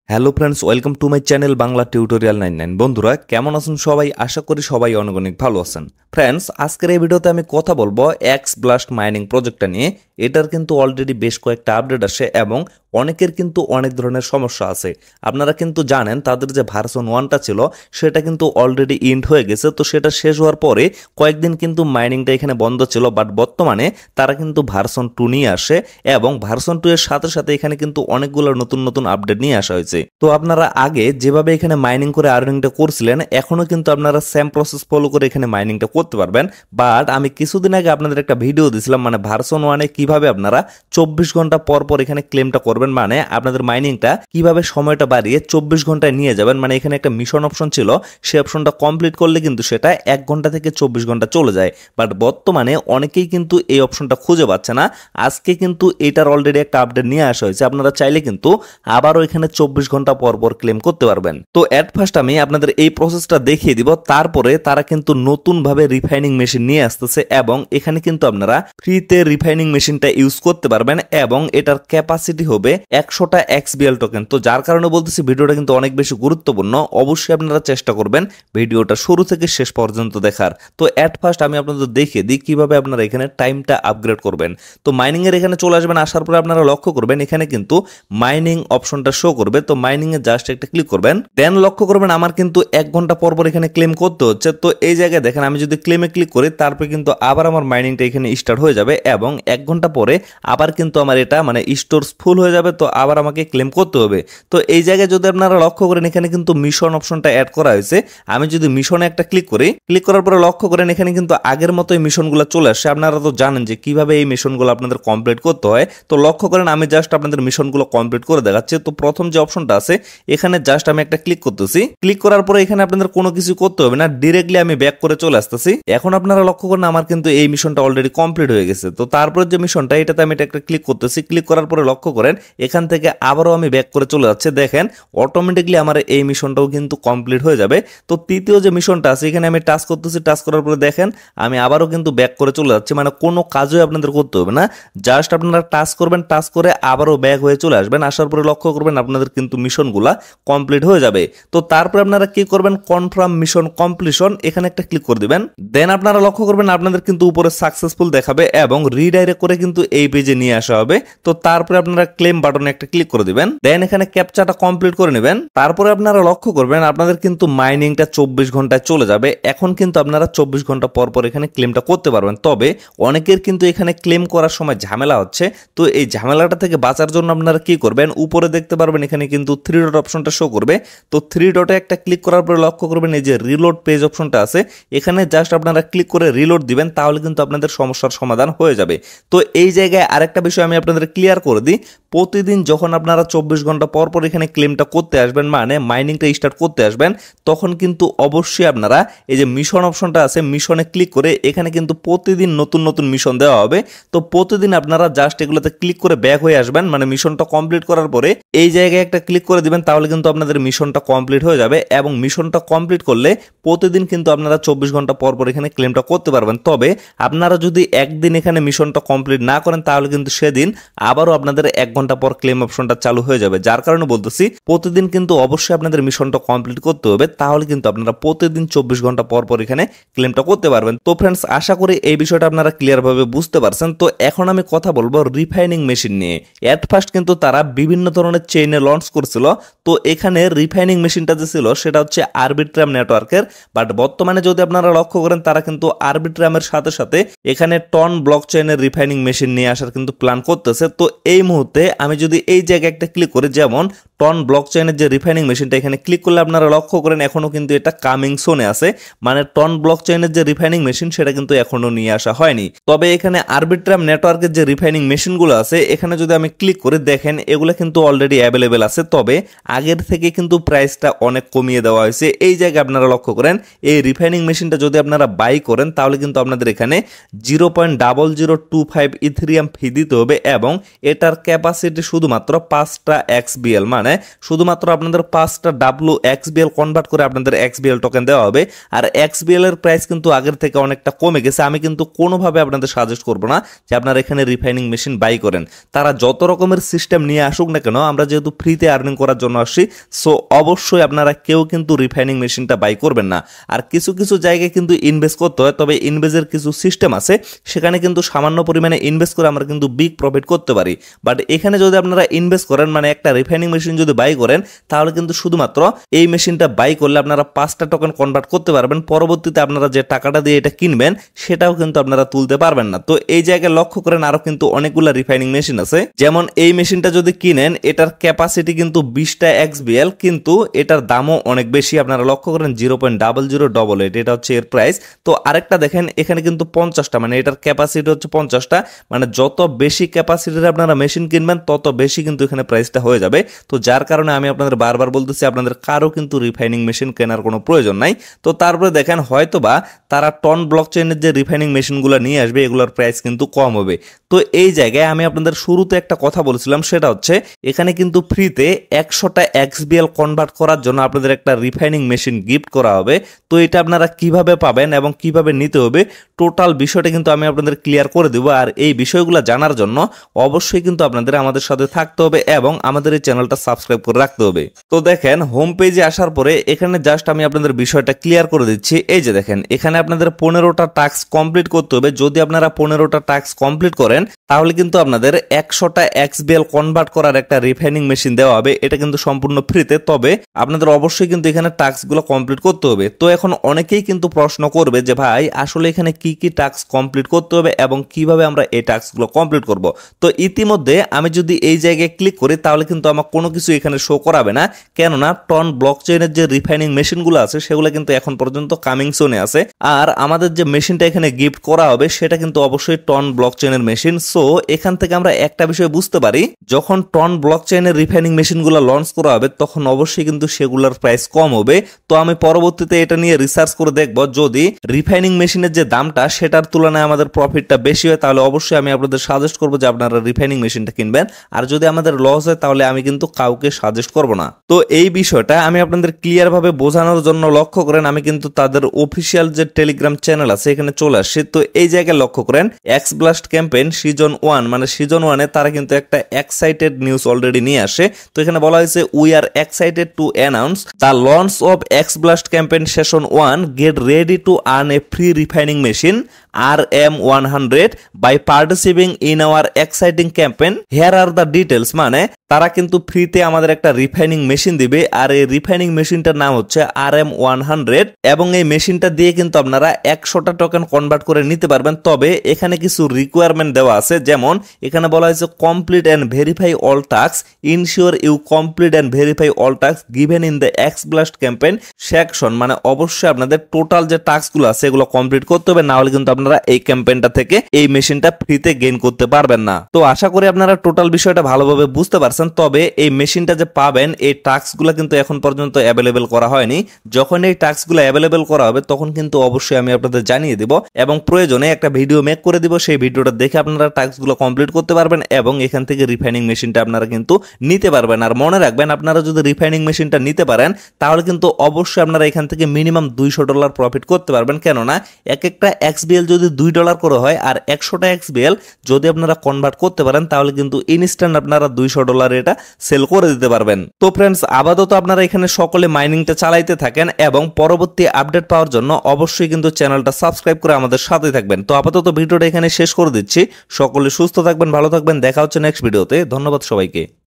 Hello friends, welcome to my channel Bangla tutorial 99। বন্ধুরা কেমন আছেন সবাই? আশা করি সবাই অনেক অনেক ভালো আছেন। ফ্রেন্ডস, আজকের এই ভিডিওতে আমি কথা বলবো এক্স ব্লাস্ট মাইনিং প্রজেক্টটা নিয়ে। এটার কিন্তু অলরেডি বেশ কয়েকটা আপডেট আসে এবং অনেকের কিন্তু অনেক ধরনের সমস্যা আছে। আপনারা কিন্তু জানেন তাদের যে ভার্সন 1টা ছিল সেটা কিন্তু অলরেডি ইন্ড হয়ে গেছে। তো সেটা শেষ হওয়ার পরে কয়েকদিন কিন্তু মাইনিংটা এখানে বন্ধ ছিল, বাট বর্তমানে তারা কিন্তু ভার্সন 2 নিয়ে আসে এবং ভার্সন 2 এর সাথে সাথে এখানে কিন্তু অনেকগুলো নতুন নতুন আপডেট নিয়ে আসা হয়েছে। তো আপনারা আগে যেভাবে এখানে মাইনিং করে আর্নিংটা করছিলেন এখনো কিন্তু আপনারা সেম প্রসেস ফলো করে এখানে মাইনিংটা করতে পারবেন। বাট আমি কিছুদিন আগে আপনাদের একটা ভিডিও দিছিলাম, মানে ভার্সন 1-এ কিভাবে আপনারা 24 ঘন্টা পর পর এখানে ক্লেমটা করবেন, মানে আপনাদের মাইনিংটা কিভাবে সময়টা বাড়িয়ে 24 ঘন্টায় নিয়ে যাবেন। মানে এখানে একটা মিশন অপশন ছিল, সেই অপশনটা কমপ্লিট করলে কিন্তু সেটা 1 ঘন্টা থেকে 24 ঘন্টা চলে যায়। বাট বর্তমানে অনেকেই কিন্তু এই অপশনটা খুঁজে পাচ্ছে না। আজকে কিন্তু এটার অলরেডি একটা আপডেট নিয়ে আসা হয়েছে। আপনারা চাইলে কিন্তু আবারও এখানে 24 ঘন্টা পর পর ক্লেম করতে পারবেন। তো এট ফার্স্ট আমি আপনাদের এই প্রসেসটা দেখিয়ে দিব, তারপরে তারা কিন্তু নতুন ভাবে রিফাইনিং মেশিন নিয়ে আসতেছে এবং এখানে কিন্তু আপনারা ফ্রিতে রিফাইনিং মেশিনটা ইউজ করতে পারবেন এবং এটার ক্যাপাসিটি হবে 100টা XBL টোকেন। তো যার কারণে বলতেছি ভিডিওটা কিন্তু অনেক বেশি গুরুত্বপূর্ণ। অবশ্যই আপনারা চেষ্টা করবেন ভিডিওটা শুরু থেকে শেষ পর্যন্ত দেখার। তো এট ফার্স্ট আমি আপনাদের দেখিয়ে দিই কিভাবে আপনারা এখানে টাইমটা আপগ্রেড করবেন। তো মাইনিং এর এখানে চলে আসবেন, আসার পরে আপনারা লক্ষ্য করবেন এখানে কিন্তু মাইনিং অপশনটা শো করবে। তো মাইনিং এ জাস্ট একটা ক্লিক করবেন, দেন লক্ষ্য করবেন আমার কিন্তু 1 ঘন্টা পর পর এখানে ক্লেম করতে হচ্ছে। তো এই জায়গায় দেখেন আমি যদি ক্লেমে ক্লিক করি তারপরে কিন্তু আবার আমার মাইনিংটা এখানে স্টার্ট হয়ে যাবে এবং 1 ঘন্টা পরে আবার কিন্তু আমার এটা মানে স্টোরস ফুল হয়ে যাবে। তো আবার আমাকে ক্লেম করতে হবে। তো এই জায়গায় যদি আপনারা লক্ষ্য করেন এখানে কিন্তু মিশন অপশনটা অ্যাড করা হয়েছে। আমি যদি মিশনে একটা ক্লিক করি, ক্লিক করার পরে লক্ষ্য করেন এখানে কিন্তু আগের মতোই মিশনগুলো চলে আসছে। আপনারা তো জানেন যে কিভাবে এই মিশনগুলো আপনাদের কমপ্লিট করতে হয়। তো লক্ষ্য করেন আমি জাস্ট আপনাদের মিশনগুলো কমপ্লিট করে দেখাচ্ছি। তো প্রথম যে অপশনটা আছে এখানে জাস্ট আমি একটা ক্লিক করতেছি। ক্লিক করার পরে এখানে আপনাদের কোনো কিছু করতে হবে না, ডিরেক্টলি আমি ব্যাক করে চলে আসতেছি। এখন আপনারা লক্ষ্য করেন আমার কিন্তু এই মিশনটা অলরেডি কমপ্লিট হয়ে গেছে। তো তারপর যে মিশনটা এটাতে আমি একটা ক্লিক করতেছি। ক্লিক করার পরে লক্ষ্য করেন এখান থেকে আবারও আমি ব্যাক করে চলে যাচ্ছে। দেখেন অটোমেটিকলি আমার এই মিশনটাও কিন্তু কমপ্লিট হয়ে যাবে। তো তৃতীয় যে মিশনটা আছে এখানে আমি টাচ করতেছি। টাচ করার পরে দেখেন আমি আবারও কিন্তু ব্যাক করে চলে যাচ্ছি। মানে কোনো কাজই আপনাদের করতে হবে না, জাস্ট আপনারা টাচ করবেন, টাচ করে আবারও ব্যাক হয়ে চলে আসবেন। আসার পরে লক্ষ্য করবেন আপনাদের কিন্তু মিশনগুলা কমপ্লিট হয়ে যাবে। তো তারপরে আপনারা কি করবেন, কনফার্ম মিশন কমপ্লিশন এখানে একটা ক্লিক করে দিবেন। দেন আপনারা লক্ষ্য করবেন আপনাদের কিন্তু উপরে সাকসেসফুল দেখাবে এবং রিডাইরেক্ট করে কিন্তু এই পেজে নিয়ে আসা হবে। তো তারপরে আপনারা ক্লেম বাটনে একটা ক্লিক করে দিবেন। দেন এখানে ক্যাপচাটা কমপ্লিট করে নেবেন। তারপরে আপনারা লক্ষ্য করবেন আপনাদের কিন্তু মাইনিংটা 24 ঘন্টায় চলে যাবে। এখন কিন্তু আপনারা 24 ঘন্টা পর পর এখানে ক্লেমটা করতে পারবেন। তবে অনেকের কিন্তু এখানে ক্লেম করার সময় ঝামেলা হচ্ছে। তো এই ঝামেলাটা থেকে বাঁচার জন্য আপনারা কি করবেন, উপরে দেখতে পারবেন এখানে কিন্তু 3 ডট অপশনটা শো করবে। তো 3 ডটে একটা ক্লিক করার পরে লক্ষ্য করবেন এই যে রিলোড পেজ অপশনটা আছে, এখানে জাস্ট আপনারা ক্লিক করে রিলোড দিবেন, তাহলে কিন্তু আপনাদের সমস্যার সমাধান হয়ে যাবে। তো এই জায়গায় আরেকটা বিষয় আমি আপনাদের ক্লিয়ার করে দিই, প্রতিদিন যখন আপনারা 24 ঘন্টা পর পর এখানে ক্লেমটা করতে আসবেন, মানে মাইনিংটা স্টার্ট করতে আসবেন, তখন কিন্তু অবশ্যই আপনারা এই যে মিশন অপশনটা আছে মিশনে ক্লিক করে এখানে কিন্তু প্রতিদিন নতুন নতুন মিশন দেওয়া হবে। তো প্রতিদিন আপনারা জাস্ট এগুলোতে ক্লিক করে ব্যাক হয়ে আসবেন, মানে মিশনটা কমপ্লিট করার পরে এই জায়গায় একটা ক্লিক করে দিবেন, তাহলে কিন্তু আপনাদের মিশনটা কমপ্লিট হয়ে যাবে। এবং মিশনটা কমপ্লিট করলে প্রতিদিন কিন্তু আপনারা 24 ঘন্টা পর পর এখানে ক্লেমটা করতে পারবেন। তবে আপনারা যদি একদিন এখানে মিশনটা কমপ্লিট না করেন তাহলে কিন্তু সেদিন আবারও আপনাদের 1 ঘন্টা পর ক্লেম অপশনটা চালু হয়ে যাবে। যার কারণে বলতেছি প্রতিদিন কিন্তু অবশ্যই আপনাদের মিশনটা কমপ্লিট করতে হবে, তাহলে কিন্তু আপনারা প্রতিদিন 24 ঘন্টা পর পর এখানে ক্লেমটা করতে পারবেন। তো ফ্রেন্ডস, আশা করি এই বিষয়টা আপনারা ক্লিয়ার ভাবে বুঝতে পারছেন। তো এখন আমি কথা বলবো রিফাইনিং মেশিন নিয়ে। এট ফার্স্ট কিন্তু তারা বিভিন্ন ধরনের চেইনে লঞ্চ করছিল। তো এখানে রিফাইনিং মেশিনটা যে ছিল সেটা হচ্ছে আরবিট্রাম নেটওয়ার্কের। বাট বর্তমানে যদি আপনারা লক্ষ্য করেন তারা কিন্তু আরবিট্রামের সাথে সাথে এখানে টন ব্লক চেইনের রিফাইনিং মেশিন নিয়ে আসার কিন্তু প্ল্যান করতেছে। তো এই মুহূর্তে আমি যদি এই জায়গায় একটা ক্লিক করি, যেমন টন ব্লক চেইনের যে রিফাইনিং মেশিনটা এখানে ক্লিক করলে আপনারা লক্ষ্য করেন এখনো কিন্তু এটা কামিং সোনে আছে, মানে টন ব্লক চেইনের যে রিফাইনিং মেশিন সেটা কিন্তু এখনো নিয়ে আসা হয়নি। তবে এখানে আরবিট্রাম নেটওয়ার্কের যে রিফাইনিং মেশিনগুলো আছে এখানে যদি আমি ক্লিক করে দেখেন এগুলো কিন্তু অলরেডি অ্যাভেলেবেল আছে। তবে আগের থেকে কিন্তু প্রাইসটা অনেক কমিয়ে দেওয়া হয়েছে। এই জায়গায় আপনারা লক্ষ্য করেন এই রিফাইনিং মেশিনটা যদি আপনারা বাই করেন তাহলে কিন্তু আপনাদের এখানে 0.0025 ইথেরিয়াম ফি দিতে হবে এবং এটার ক্যাপাসিটি শুধুমাত্র 5টা XBL, মানে শুধুমাত্র আপনাদের 5টা WXBL কনভার্ট করে আপনাদের XBL টোকেন দেওয়া হবে। আর XBL এর প্রাইস কিন্তু আগের থেকে অনেকটা কমে গেছে। আমি কিন্তু কোনোভাবে আপনাদের সাজেস্ট করব না যে আপনারা এখানে রিফাইনিং মেশিন বাই করেন। তারা যত রকমের সিস্টেম নিয়ে আসুক না কেন, আমরা যেহেতু ফ্রিতে আর্নিং করার জন্য আসছি, সো অবশ্যই আপনারা কেউ কিন্তু রিফাইনিং মেশিনটা বাই করবেন না। আর কিছু কিছু জায়গায় কিন্তু ইনভেস্ট করতে হয়, তবে ইনভেস্টের কিছু সিস্টেম আছে, সেখানে কিন্তু সামান্য পরিমাণে ইনভেস্ট করে আমরা কিন্তু বিগ প্রফিট করতে পারি। বাট এখানে যদি আপনারা ইনভেস্ট করেন, মানে একটা রিফাইনিং মেশিন যদি বাই করেন, তাহলে কিন্তু শুধুমাত্র এই মেশিনটা বাই করলে আপনারা 5টা টোকেন কনভার্ট করতে পারবেন। পরবর্তীতে আপনারা যে টাকাটা দিয়ে এটা কিনবেন সেটাও কিন্তু আপনারা তুলতে পারবেন না। তো এই জায়গায় লক্ষ্য করেন আরো কিন্তু অনেকগুলো রিফাইনিং মেশিন আছে। যেমন এই মেশিনটা যদি কিনেন, এটার ক্যাপাসিটি কিন্তু 20টা XBL, কিন্তু এটার দামও অনেক বেশি। আপনারা লক্ষ্য করেন 0.0088, এটা হচ্ছে এর প্রাইস। তো আরেকটা দেখেন, এখানে কিন্তু 50টা, মানে এটার ক্যাপাসিটি হচ্ছে 50টা, মানে যত বেশি ক্যাপাসিটির আপনারা মেশিন কিনবেন তত বেশি কিন্তু এখানে প্রাইসটা হয়ে যাবে। তো যার কারণে আমি আপনাদের বারবার বলতেছি আপনাদের কারো কিন্তু রিফাইনিং মেশিন কেনার কোনো প্রয়োজন নাই। তো তারপরে দেখেন হয়তোবা তারা টন ব্লকচেইনের যে রিফাইনিং মেশিনগুলো নিয়ে আসবে এগুলোর প্রাইস কিন্তু কম হবে। তো এই জায়গায় আমি আপনাদের শুরুতে একটা কথা বলেছিলাম, সেটা হচ্ছে এখানে কিন্তু ফ্রিতে 100টা XBL কনভার্ট করার জন্য আপনাদের একটা রিফাইনিং মেশিন গিফট করা হবে। তো এটা আপনারা কিভাবে পাবেন এবং কিভাবে নিতে হবে টোটাল বিষয়টা কিন্তু আমি আপনাদের ক্লিয়ার করে দেবো। আর এই বিষয়গুলো জানার জন্য অবশ্যই কিন্তু আপনাদের আমাদের সাথে থাকতে হবে এবং আমাদের এই চ্যানেলটা সাবস্ক্রাইব করে রাখতে হবে। তো দেখেন হোম পেজে আসার পরে এখানে জাস্ট আমি আপনাদের বিষয়টা ক্লিয়ার করে দিচ্ছি। এই যে দেখেন, এখানে আপনাদের 15টা টাস্ক কমপ্লিট করতে হবে। যদি আপনারা 15টা টাস্ক কমপ্লিট করেন তাহলে কিন্তু আপনাদের 100টা XBL কনভার্ট করার একটা রিফাইনিং মেশিন দেওয়া হবে। এটা কিন্তু সম্পূর্ণ ফ্রিতে, তবে আপনাদের অবশ্যই কিন্তু এখানে টাস্কগুলো কমপ্লিট করতে হবে। তো এখন অনেকেই কিন্তু প্রশ্ন করবে যে ভাই আসলে এখানে কি কি টাস্ক কমপ্লিট করতে হবে এবং কিভাবে আমরা এই টাস্কগুলো কমপ্লিট করব। তো ইতিমধ্যে আমি যদি এই জায়গায় ক্লিক করি তাহলে কিন্তু আমার কোনো কিছু এখানে শো করাবে না, কেননা টন ব্লকচেইনের যে রিফাইনিং মেশিনগুলো আছে সেগুলো কিন্তু এখন পর্যন্ত কামিং সুনে আছে। আর আমাদের যে মেশিনটা এখানে গিফট করা হবে সেটা কিন্তু অবশ্যই টন ব্লকচেইনের মেশিন। সো এখান থেকে আমরা একটা বিষয় বুঝতে পারি, যখন টন ব্লকচেইনের রিফাইনিং মেশিনগুলো লঞ্চ করা হবে তখন অবশ্যই কিন্তু সেগুলোর প্রাইস কম হবে। তো আমি পরবর্তীতে এটা নিয়ে রিসার্চ করে দেখব, যদি রিফাইনিং মেশিনের যে দামটা সেটার তুলনায় আমাদের প্রফিটটা বেশি হয় তাহলে অবশ্যই আমি আপনাদের সাজেস্ট করবো যে আপনারা রিফাইনিং মেশিনটা কিনবেন। আর যদি আমাদের লস হয় তাহলে আমি কিন্তু কাউকে সাজেস্ট করব না। তো এই বিষয়টা আমি আপনাদের ক্লিয়ার ভাবে বোঝানোর জন্য লক্ষ্য করেন আমি কিন্তু তাদের অফিসিয়াল যে টেলিগ্রাম চ্যানেল আছে এখানে চলে আসছি। তো এই জায়গায় লক্ষ্য করেন এক্সব্লাস্ট ক্যাম্পেইন সিজন 1, মানে সিজন 1-এ তারা কিন্তু একটা এক্সাইটেড নিউজ অলরেডি নিয়ে আসে। তো এখানে বলা হয়েছে we are excited to announce the launch of Xblast campaign session 1, get ready to earn a free refining machine RM100 by participating in our exciting campaign. Here are the details, মানে তারা কিন্তু ফ্রিতে আমাদের একটা রিফাইনিং মেশিন দিবে। আর এই refining মেশিনটার নাম হচ্ছে RM100 এবং এই মেশিনটা দিয়ে কিন্তু আপনারা 100টা টোকেন কনভার্ট করে নিতে পারবেন। তবে এখানে কিছু রিকোয়ারমেন্ট দেওয়া আছে, যেমন এখানে বলা হয়েছে complete and verify all task, ensure you complete and verify all task given in the Xblast campaign section. মানে অবশ্যই আপনাদের টোটাল যে টাস্কগুলো আছে এগুলো কমপ্লিট করতে হবে, না হলে কিন্তু আপনারা এই ক্যাম্পেইনটা থেকে এই মেশিনটা ফ্রিতে গেইন করতে পারবেন না। তো আশা করি আপনারা টোটাল বিষয়টা ভালোভাবে বুঝতে পারছেন। তবে এই মেশিনটা যে পাবেন এই টাস্কগুলো কিন্তু এখন পর্যন্ত অ্যাভেলেবেল করা হয়নি। যখন এই টাস্কগুলো অ্যাভেলেবেল করা হবে তখন কিন্তু অবশ্যই আমি আপনাদের জানিয়ে দিব এবং প্রয়োজনে একটা ভিডিও মেক করে দিব। সেই ভিডিওটা দেখে আপনারা টাস্কগুলো কমপ্লিট করতে পারবেন এবং এখান থেকে রিফাইনিং মেশিনটা আপনারা কিন্তু নিতে পারবেন। আর মনে রাখবেন, আপনারা যদি রিফাইনিং মেশিনটা নিতে পারেন তাহলে কিন্তু অবশ্যই আপনারা এখান থেকে মিনিমাম $200 প্রফিট করতে পারবেন, কেননা এক একটা XBL যদি $2 করে হয় আর 100টা XBL যদি আপনারা কনভার্ট করতে পারেন তাহলে কিন্তু ইনস্ট্যান্ট আপনারা $200 এটা সেল করে দিতে পারবেন। তো ফ্রেন্ডস, আপাতত আপনারা এখানে সকলে মাইনিংটা চালাইতে থাকেন এবং পরবর্তী আপডেট পাওয়ার জন্য অবশ্যই কিন্তু চ্যানেলটা সাবস্ক্রাইব করে আমাদের সাথে থাকবেন। তো আপাতত ভিডিওটা এখানে শেষ করে দিচ্ছি। সকলে সুস্থ থাকবেন, ভালো থাকবেন, দেখা হচ্ছে নেক্সট ভিডিওতে। ধন্যবাদ সবাইকে।